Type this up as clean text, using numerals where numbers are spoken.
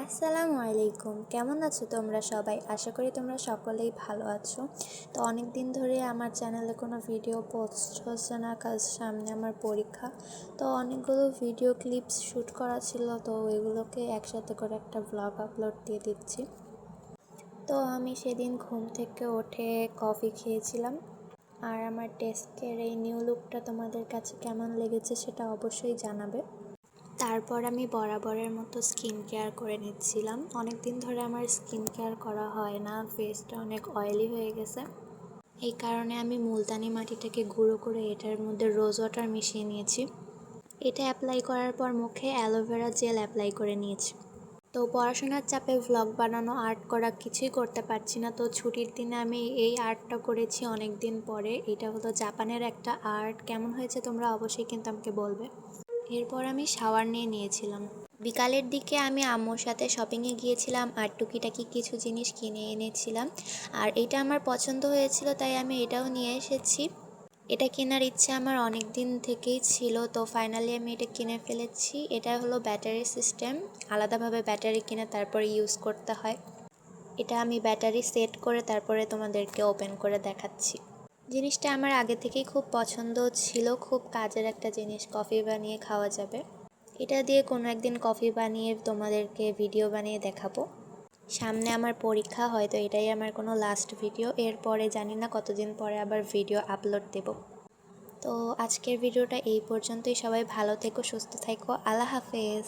আসসালামু আলাইকুম, কেমন আছো তোমরা সবাই? আশা করি তোমরা সকলেই ভালো আছো। তো অনেক দিন ধরে আমার চ্যানেলে কোনো ভিডিও পোস্ট হচ্ছে না, কাজ সামনে আমার পরীক্ষা। তো অনেকগুলো ভিডিও ক্লিপস শ্যুট করা ছিল, তো এগুলোকে একসাথে করে একটা ব্লগ আপলোড দিয়ে দিচ্ছি। তো আমি সেদিন ঘুম থেকে উঠে কফি খেয়েছিলাম। আর আমার ডেস্কের এই নিউ লুকটা তোমাদের কাছে কেমন লেগেছে সেটা অবশ্যই জানাবে। তারপর আমি বরাবরের মতো স্কিন কেয়ার করে নিচ্ছিলাম। অনেক দিন ধরে আমার স্কিন কেয়ার করা হয় না, ফেসটা অনেক অয়েলি হয়ে গেছে। এই কারণে আমি মুলতানি মাটিটাকে গুঁড়ো করে এটার মধ্যে রোজ ওয়াটার মিশিয়ে নিয়েছি। এটা অ্যাপ্লাই করার পর মুখে অ্যালোভেরা জেল অ্যাপ্লাই করে নিয়েছি। তো পড়াশোনার চাপে ভ্লগ বানানো, আর্ট করা কিছুই করতে পারছি না। তো ছুটির দিনে আমি এই আর্টটা করেছি অনেক দিন পরে। এটা হলো জাপানের একটা আর্ট। কেমন হয়েছে তোমরা অবশ্যই কিন্তু আমাকে বলবে। এরপর আমি শাওয়ার নিয়ে নিয়েছিলাম। বিকালের দিকে আমি আম্মুর সাথে শপিংয়ে গিয়েছিলাম আর টুকিটাকি কিছু জিনিস কিনে এনেছিলাম। আর এটা আমার পছন্দ হয়েছিল, তাই আমি এটাও নিয়ে এসেছি। এটা কেনার ইচ্ছে আমার অনেক দিন থেকেই ছিল, তো ফাইনালি আমি এটা কিনে ফেলেছি। এটা হলো ব্যাটারি সিস্টেম, আলাদাভাবে ব্যাটারি কিনে তারপরে ইউজ করতে হয়। এটা আমি ব্যাটারি সেট করে তারপরে তোমাদেরকে ওপেন করে দেখাচ্ছি। জিনিসটা আমার আগে থেকেই খুব পছন্দ ছিল, খুব কাজের একটা জিনিস, কফি বানিয়ে খাওয়া যাবে। এটা দিয়ে কোনো একদিন কফি বানিয়ে তোমাদেরকে ভিডিও বানিয়ে দেখাবো। সামনে আমার পরীক্ষা, হয়তো এটাই আমার কোনো লাস্ট ভিডিও। এরপরে জানি না কতদিন পরে আবার ভিডিও আপলোড দেব। তো আজকের ভিডিওটা এই পর্যন্তই। সবাই ভালো থেকো, সুস্থ থেকো। আল্লাহ হাফেজ।